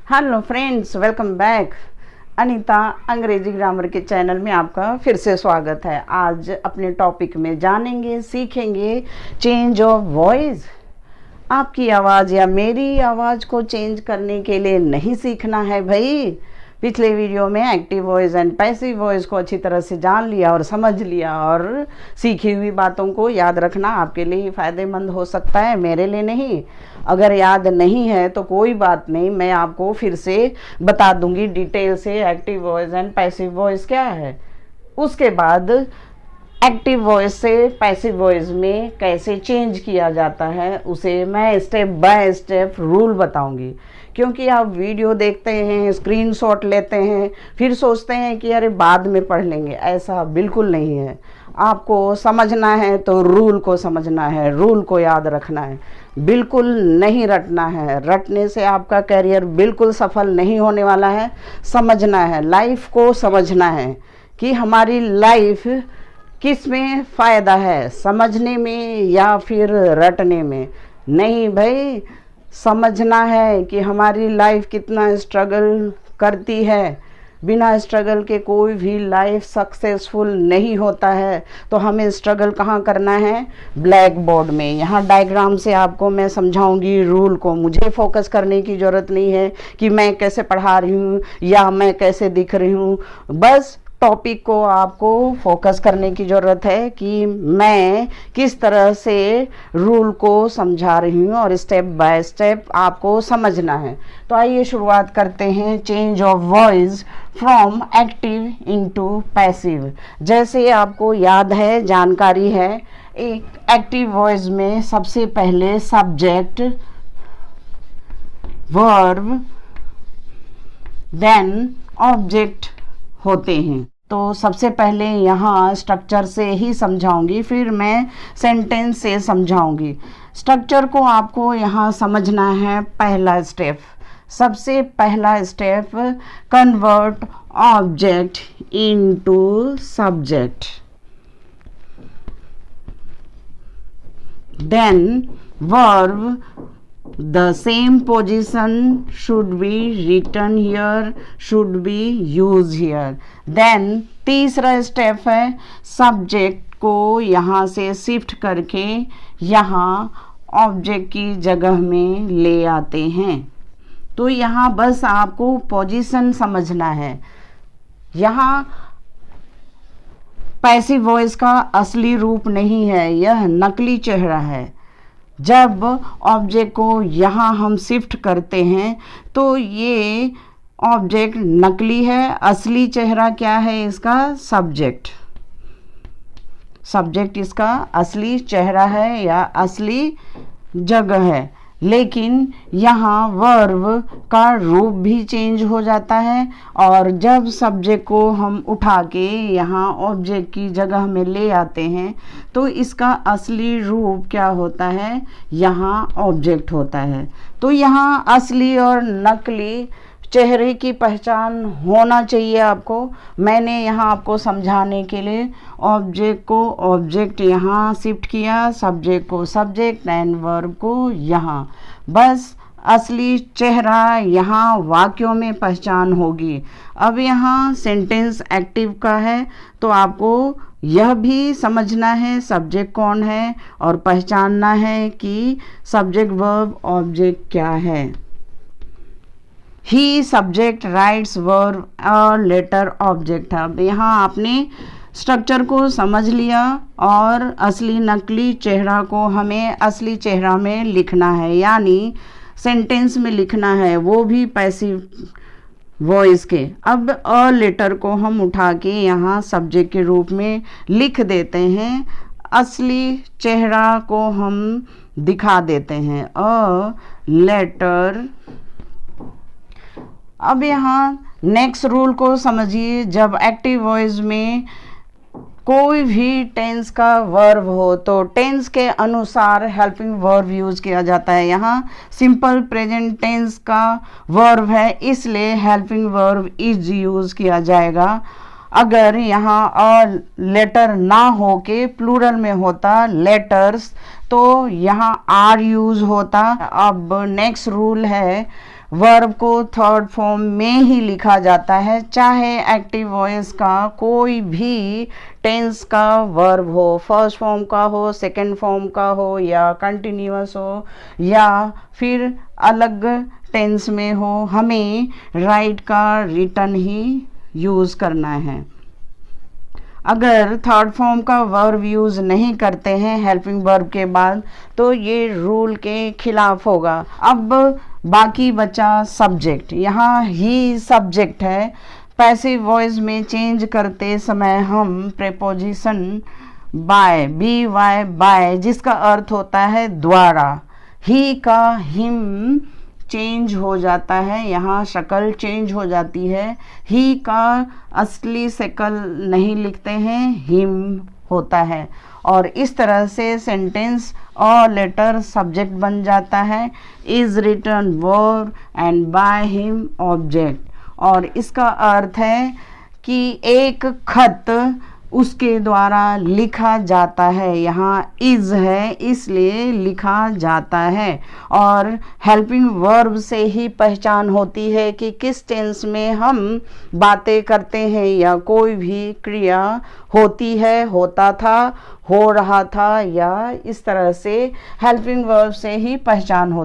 Hello friends, welcome back. Anita अंग्रेजी grammar के channel में आपका फिर से स्वागत है। आज अपने टॉपिक में जानेंगे, सीखेंगे चेंज ऑफ वॉइस। आपकी आवाज़ या मेरी आवाज़ को चेंज करने के लिए नहीं सीखना है भाई। पिछले वीडियो में active voice and passive voice को अच्छी तरह से जान लिया और समझ लिया, और सीखी हुई बातों को याद रखना आपके लिए फ़ायदेमंद हो सकता है, मेरे लिए नहीं। अगर याद नहीं है तो कोई बात नहीं, मैं आपको फिर से बता दूंगी डिटेल से active voice and passive voice क्या है। उसके बाद एक्टिव वॉइस से पैसिव वॉइस में कैसे चेंज किया जाता है उसे मैं स्टेप बाय स्टेप रूल बताऊंगी। क्योंकि आप वीडियो देखते हैं, स्क्रीनशॉट लेते हैं, फिर सोचते हैं कि अरे बाद में पढ़ लेंगे, ऐसा बिल्कुल नहीं है। आपको समझना है तो रूल को समझना है, रूल को याद रखना है, बिल्कुल नहीं रटना है। रटने से आपका करियर बिल्कुल सफल नहीं होने वाला है। समझना है, लाइफ को समझना है कि हमारी लाइफ किस में फ़ायदा है, समझने में या फिर रटने में। नहीं भाई, समझना है कि हमारी लाइफ कितना स्ट्रगल करती है। बिना स्ट्रगल के कोई भी लाइफ सक्सेसफुल नहीं होता है। तो हमें स्ट्रगल कहाँ करना है? ब्लैक बोर्ड में। यहाँ डायग्राम से आपको मैं समझाऊंगी रूल को। मुझे फोकस करने की ज़रूरत नहीं है कि मैं कैसे पढ़ा रही हूँ या मैं कैसे दिख रही हूँ। बस टॉपिक को आपको फोकस करने की ज़रूरत है कि मैं किस तरह से रूल को समझा रही हूँ, और स्टेप बाय स्टेप आपको समझना है। तो आइए शुरुआत करते हैं। Change of voice from active into passive. जैसे आपको याद है, जानकारी है, एक एक्टिव वॉइस में सबसे पहले सब्जेक्ट, वर्ब, देन ऑब्जेक्ट होते हैं। तो सबसे पहले यहाँ स्ट्रक्चर से ही समझाऊंगी, फिर मैं सेंटेंस से समझाऊंगी। स्ट्रक्चर को आपको यहाँ समझना है। पहला स्टेप, सबसे पहला step, convert object into subject, then verb, the same position should be written here, should be used here. Then तीसरा स्टेप है, सब्जेक्ट को यहाँ से शिफ्ट करके यहाँ ऑब्जेक्ट की जगह में ले आते हैं। तो यहाँ बस आपको पोजीशन समझना है। यहाँ पैसिव वॉइस का असली रूप नहीं है, यह नकली चेहरा है। जब ऑब्जेक्ट को यहाँ हम शिफ्ट करते हैं तो ये ऑब्जेक्ट नकली है, असली चेहरा क्या है इसका? सब्जेक्ट। सब्जेक्ट इसका असली चेहरा है या असली जगह है। लेकिन यहाँ वर्ब का रूप भी चेंज हो जाता है, और जब सब्जेक्ट को हम उठा के यहाँ ऑब्जेक्ट की जगह में ले आते हैं तो इसका असली रूप क्या होता है? यहाँ ऑब्जेक्ट होता है। तो यहाँ असली और नकली चेहरे की पहचान होना चाहिए आपको। मैंने यहाँ आपको समझाने के लिए ऑब्जेक्ट को ऑब्जेक्ट यहाँ शिफ्ट किया, सब्जेक्ट को सब्जेक्ट एंड वर्ब को यहाँ। बस असली चेहरा यहाँ वाक्यों में पहचान होगी। अब यहाँ सेंटेंस एक्टिव का है तो आपको यह भी समझना है सब्जेक्ट कौन है, और पहचानना है कि सब्जेक्ट वर्ब ऑब्जेक्ट क्या है। ही सब्जेक्ट, राइट्स वर्ब और लेटर ऑब्जेक्ट। अब यहाँ आपने स्ट्रक्चर को समझ लिया, और असली नकली चेहरा को हमें असली चेहरा में लिखना है, यानी सेंटेंस में लिखना है, वो भी पैसिव वॉइस के। अब अ लेटर को हम उठा के यहाँ सब्जेक्ट के रूप में लिख देते हैं, असली चेहरा को हम दिखा देते हैं, अ लेटर। अब यहाँ नेक्स्ट रूल को समझिए। जब एक्टिव वॉइस में कोई भी टेंस का वर्ब हो तो टेंस के अनुसार हेल्पिंग वर्ब यूज किया जाता है। यहाँ सिंपल प्रेजेंट टेंस का वर्ब है, इसलिए हेल्पिंग वर्ब इज यूज किया जाएगा। अगर यहाँ और लेटर ना हो के प्लूरल में होता लेटर्स, तो यहाँ आर यूज होता। अब नेक्स्ट रूल है, वर्ब को थर्ड फॉर्म में ही लिखा जाता है, चाहे एक्टिव वॉइस का कोई भी टेंस का वर्ब हो, फर्स्ट फॉर्म का हो, सेकंड फॉर्म का हो, या कंटिन्यूअस हो, या फिर अलग टेंस में हो, हमें राइट का रिटर्न ही यूज़ करना है। अगर थर्ड फॉर्म का वर्ब यूज़ नहीं करते हैं हेल्पिंग वर्ब के बाद तो ये रूल के खिलाफ होगा। अब बाकी बचा सब्जेक्ट। यहाँ ही सब्जेक्ट है। पैसिव वॉइस में चेंज करते समय हम प्रेपोजिशन बाय, BY बाय, जिसका अर्थ होता है द्वारा, ही का हिम चेंज हो जाता है, यहाँ शक्ल चेंज हो जाती है। ही का असली शक्ल नहीं लिखते हैं, हिम होता है, और इस तरह से सेंटेंस और लेटर सब्जेक्ट बन जाता है। Is written verb and by him object, और इसका अर्थ है कि एक खत उसके द्वारा लिखा जाता है। यहाँ इज है इसलिए लिखा जाता है, और हेल्पिंग वर्ब से ही पहचान होती है कि किस टेंस में हम बातें करते हैं या कोई भी क्रिया होती है, होता था, हो रहा था, या इस तरह से हेल्पिंग वर्ब से ही पहचान होती है।